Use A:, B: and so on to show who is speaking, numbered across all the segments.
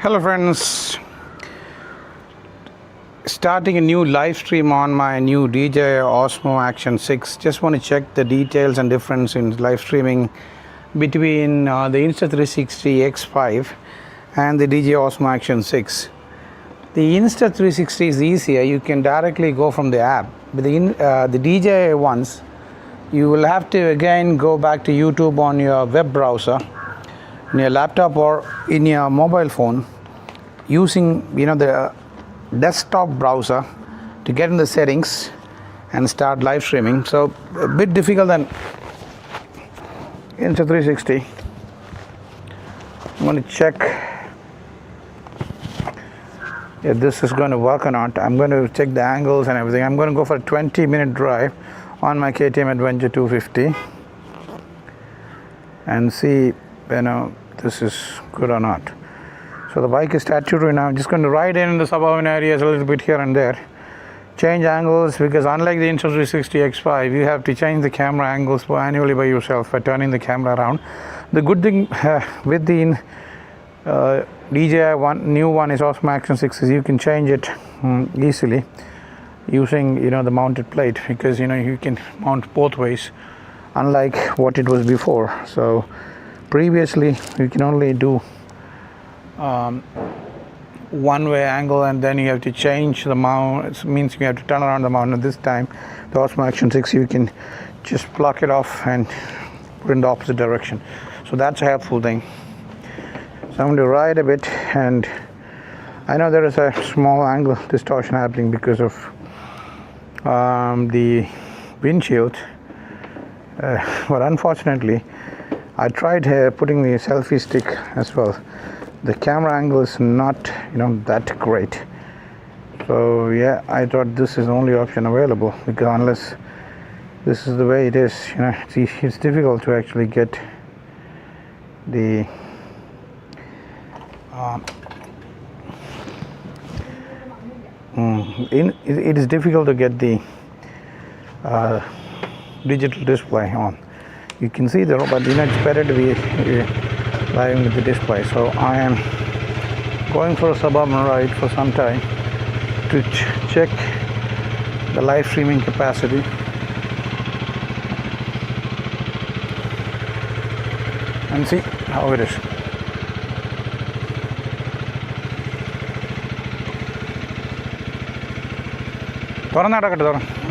A: Hello friends, starting a new live stream on my new DJI Osmo Action 6. Just want to check the details and difference in live streaming between the Insta360 X5 and the DJI Osmo Action 6. The Insta360 is easier, you can directly go from the app. With the DJI ones, you will have to again go back to YouTube on your web browser, in your laptop or in your mobile phone, using the desktop browser to get in the settings and start live streaming. So a bit difficult than Insta360. I'm going to check if this is going to work or not. I'm going to check the angles and everything. I'm going to go for a 20-minute drive on my KTM Adventure 250 and see this is good or not. So the bike is statutory now. I'm just going to ride in the suburban areas a little bit here and there, change angles, because unlike the Insta360 X5, you have to change the camera angles manually by yourself by turning the camera around. The good thing with the DJI new one is Osmo Action 6 is you can change it easily using the mounted plate, because you can mount both ways, unlike what it was before. So previously you can only do one-way angle, and then you have to change the mount. It means you have to turn around the mount. And this time the Osmo Action 6, you can just block it off and put in the opposite direction. So that's a helpful thing. So I'm going to ride a bit, and I know there is a small angle distortion happening because of the windshield, but unfortunately I tried putting the selfie stick as well. The camera angle is not that great. So yeah, I thought this is the only option available, because unless this is the way it is, it's difficult to actually get the it is difficult to get the digital display on. You can see the, but it's better to be live with the display. So I am going for a suburban ride for some time to check the live streaming capacity. And see how it is.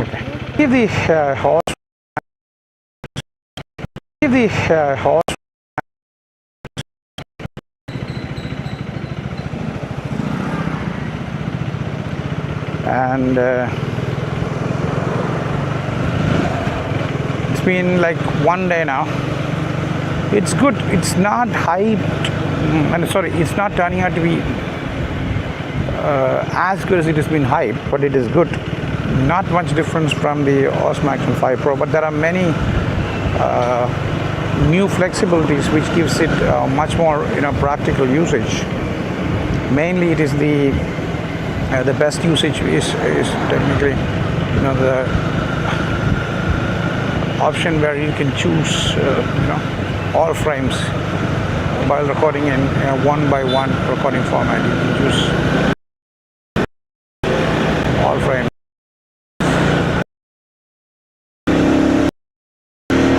A: Okay. Give the horse. And it's been like one day now. It's good. It's not hyped. It's not turning out to be as good as it has been hyped, but it is good. Not much difference from the Osmo Action 5 Pro, but there are many new flexibilities which gives it much more practical usage. Mainly it is the best usage is technically the option where you can choose all frames while recording in one-by-one recording format. You can choose all frames,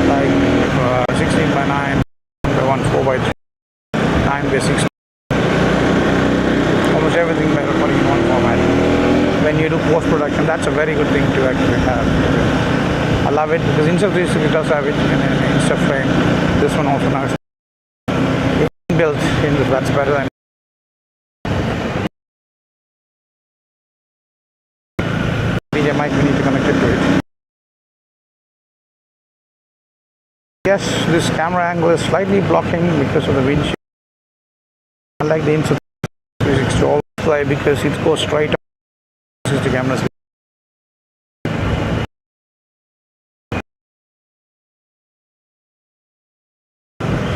A: like 16:9 by 1, 4:3, 9:16. Almost everything by recording in one format. When you do post-production, that's a very good thing to actually have. I love it because Insta360 does have it in an Insta frame. This one also now is built in this. That's better than DJ mic. We need to connect it to it. Yes, this camera angle is slightly blocking because of the windshield. Unlike the Insta360 all play, because it goes straight on. This is the camera.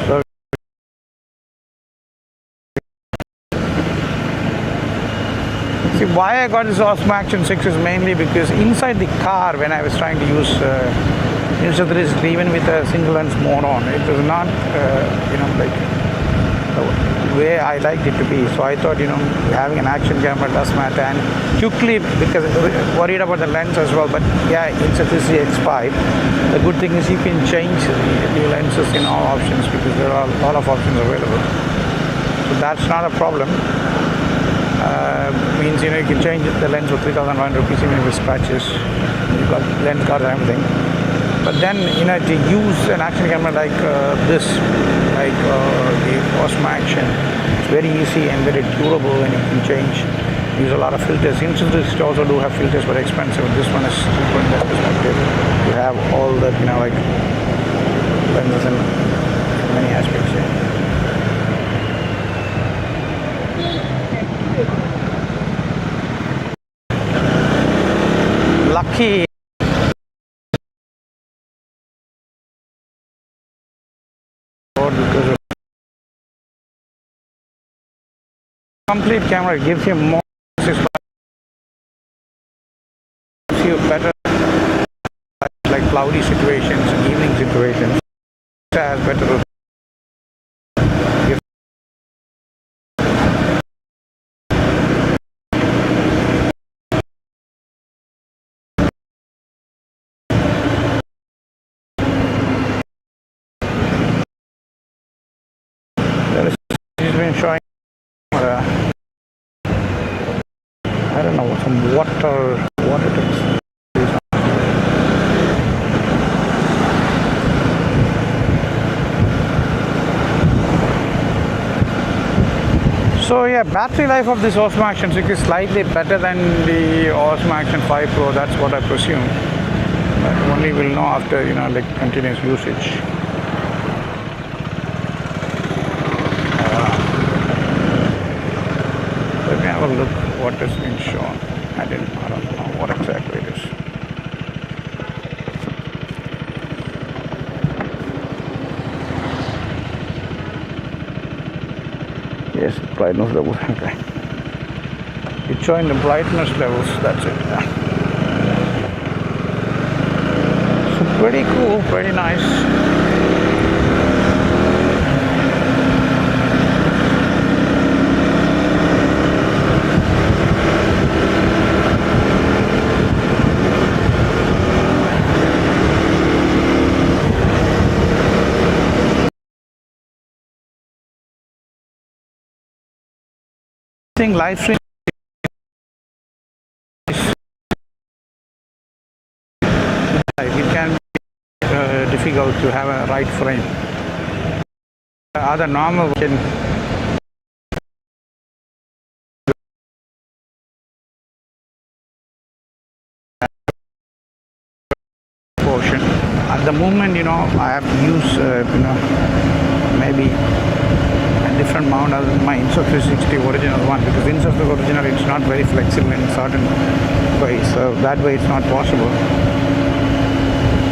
A: So see, why I got this Osmo Action 6 is mainly because inside the car, when I was trying to use Insta360 even with a single lens mode on, it was not like the way I liked it to be. So I thought, having an action camera does matter, and quickly, because worried about the lens as well. But yeah, Insta360 X5, the good thing is you can change the lenses in all options, because there are a lot of options available. So that's not a problem. Means you can change the lens for 3,100 rupees even if it scratches. You've got lens guards and everything. But then to use an action camera like this, like the Osmo Action, it's very easy and very durable, and you can change. Use a lot of filters. Insta360 also do have filters, but expensive. This one is cheaper in that perspective. You have all the like lenses in many aspects here. Lucky because of complete camera, it gives you more, gives you better like cloudy situations and evening situations. It has better. He's been showing I don't know, some water tanks. So yeah, battery life of this Osmo Action 6 is slightly better than the Osmo Action 5 Pro. That's what I presume. But only we'll know after like continuous usage. Let me have a look what is being shown. I don't know what exactly it is. Yes, brightness levels. Okay. It's showing the brightness levels, that's it. Yeah. So pretty cool, pretty nice. Live stream it can be difficult to have a right frame. Other normal portion. At the moment, I have to use maybe different mount as my Insta360 original one, because Insta360 original it's not very flexible in certain ways, so that way it's not possible.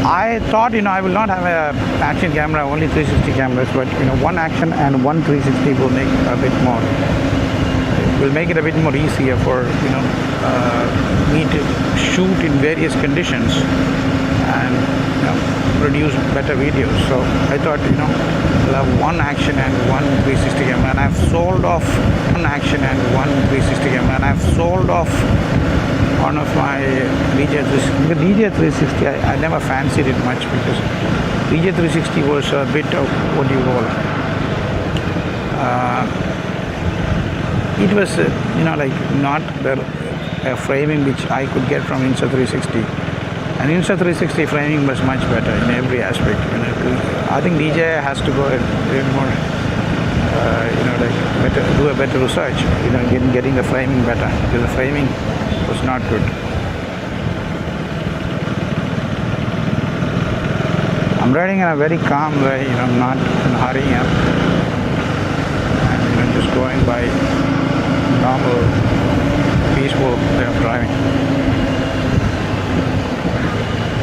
A: I thought I will not have a action camera, only 360 cameras, but one action and one 360 will make a bit more. Will make it a bit more easier for me to shoot in various conditions and produce better videos. So I thought I'll have one action and one 360 camera, and I've sold off one action and one 360 camera, and I've sold off one of my DJ360. The DJ360 I never fancied it much, because DJ360 was a bit of what do you call it was like not the framing which I could get from Insta360. And Insta360 framing was much better in every aspect. I think DJ has to go a little more, do a better research, getting the framing better, because the framing was not good. I'm riding in a very calm way, not hurrying up, and just going by normal, peaceful way of driving.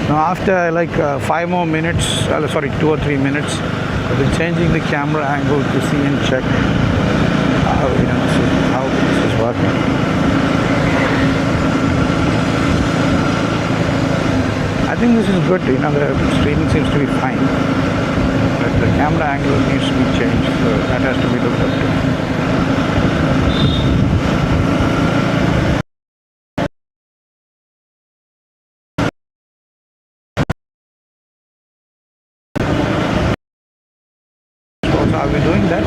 A: Now after like 5 more minutes, 2 or 3 minutes, I'll be changing the camera angle to see and check how this is working. I think this is good. The streaming seems to be fine. But the camera camera angle needs to be changed, so that has to be looked up to. So are we doing that?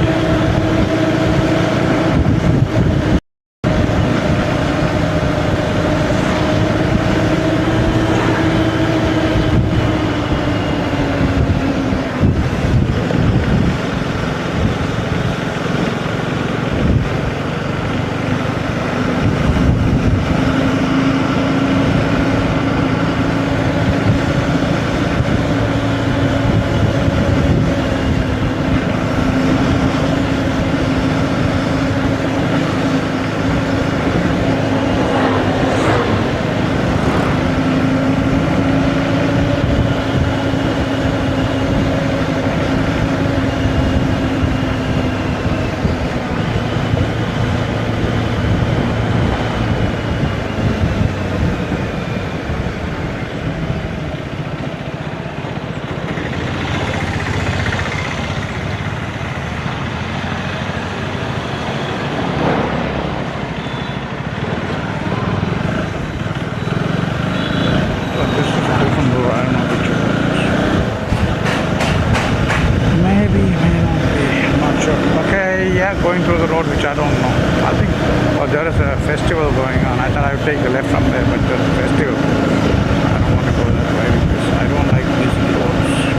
A: Going through the road which I don't know. I think, oh, there is a festival going on. I thought I would take the left from there, but there's a festival. I don't want to go that way because I don't like these roads.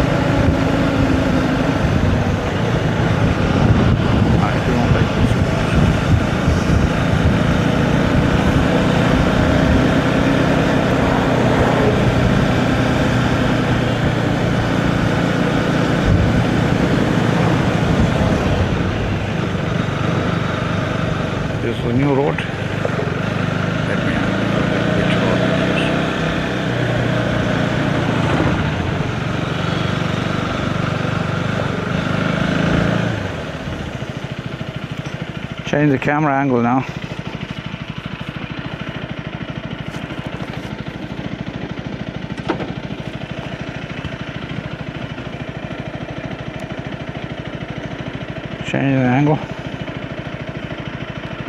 A: I don't like these roads. This is a new road. Let me which road it is. Change the camera angle now. Change the angle.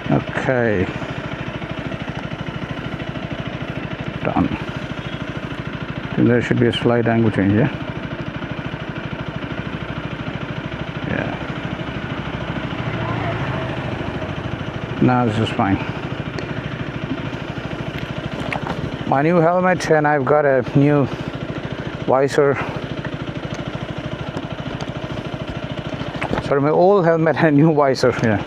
A: Okay, done. I think there should be a slight angle change here. Yeah. Now this is fine. My new helmet, and I've got a new visor. Sorry, my old helmet and a new visor. Yeah.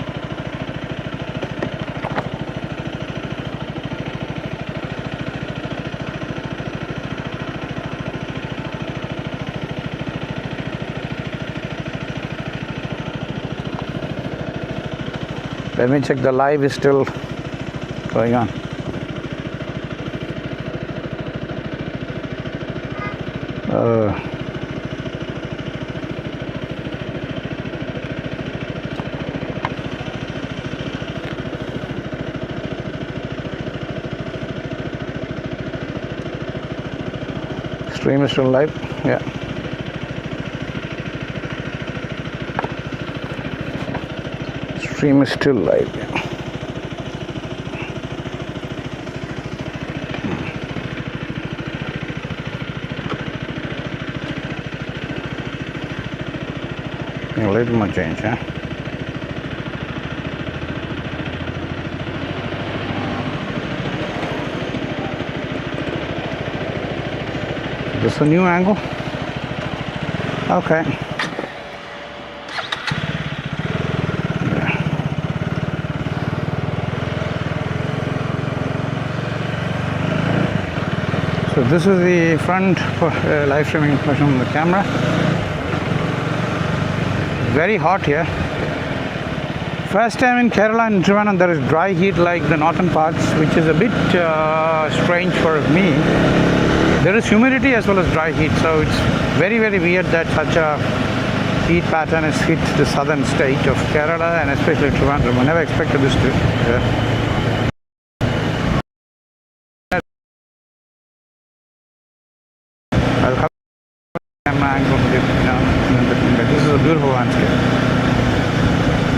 A: Let me check the live is still going on. Stream is still live, yeah. Stream is still live. A little more change, huh? This is a new angle? Okay. So this is the front for live streaming version of the camera. Very hot here. First time in Kerala and Trivandrum there is dry heat like the northern parts, which is a bit strange for me. There is humidity as well as dry heat, so it's very weird that such a heat pattern has hit the southern state of Kerala and especially Trivandrum. I never expected this to. I'll cover the camera angle, this is a beautiful landscape.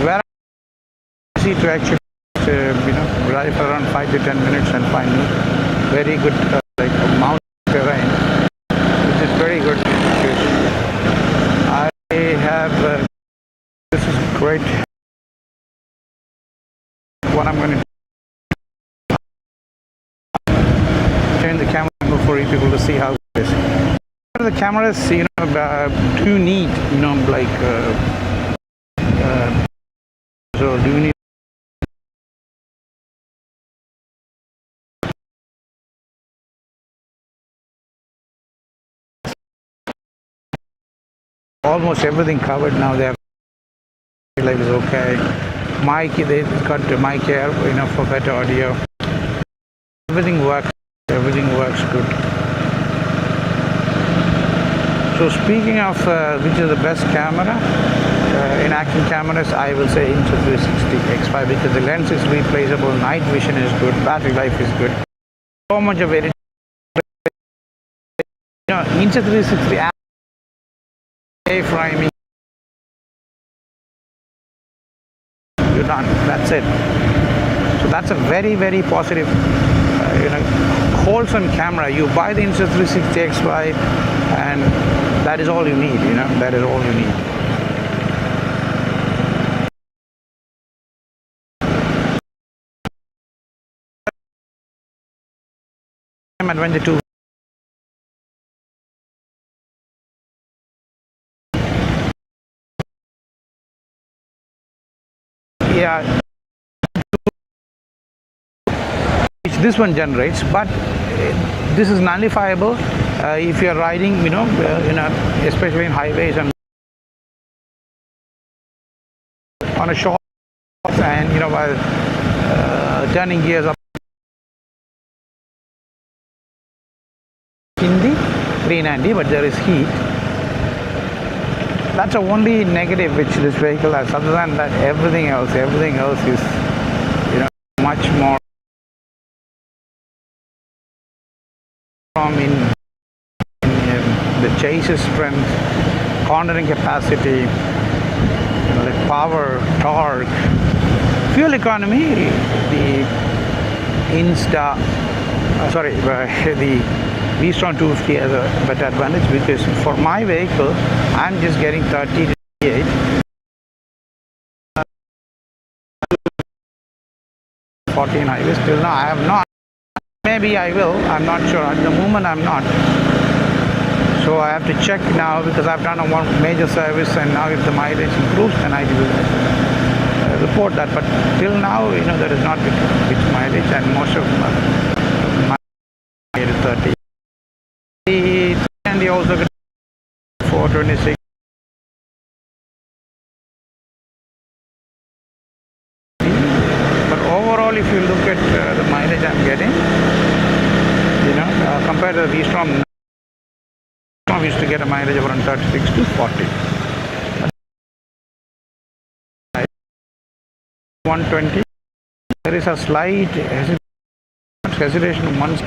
A: Where easy to actually drive around 5 to 10 minutes and find very good like mountain terrain, which is very good. I have this is great. What I'm going to change the camera angle for you people to see how it is. The camera is too neat, like so do you need almost everything covered now. They have light is okay. Mic, they got the mic here, for better audio. Everything works. Everything works good. So speaking of which is the best camera in action cameras, I will say Insta360 X5 because the lens is replaceable, night vision is good, battery life is good. So much of it. Insta360 framing. You're done. That's it. So that's a very, very positive, wholesome camera. You buy the Insta360 X5 and that is all you need, that is all you need. KTM Adventure 2. Yeah, which this one generates, but this is nullifiable if you're riding, especially in highways and on a short and while turning gears up in the 390, but there is heat. That's the only negative which this vehicle has. Other than that, everything else is much more in the chassis strength, cornering capacity, the power, torque, fuel economy. The the V-Strom 250 has a better advantage because for my vehicle, I'm just getting 30 to 38. 14 highways till now. I have not. Maybe I will. I'm not sure. At the moment, I'm not. So I have to check now because I've done a one major service, and now if the mileage improves, then I will report that. But till now, there is not which mileage, and most of my is 30. And they also get 426. But overall, if you look at the mileage I'm getting, compared to the V-Strom, I used to get a mileage of around 36 to 40. 120. There is a slight hesitation once.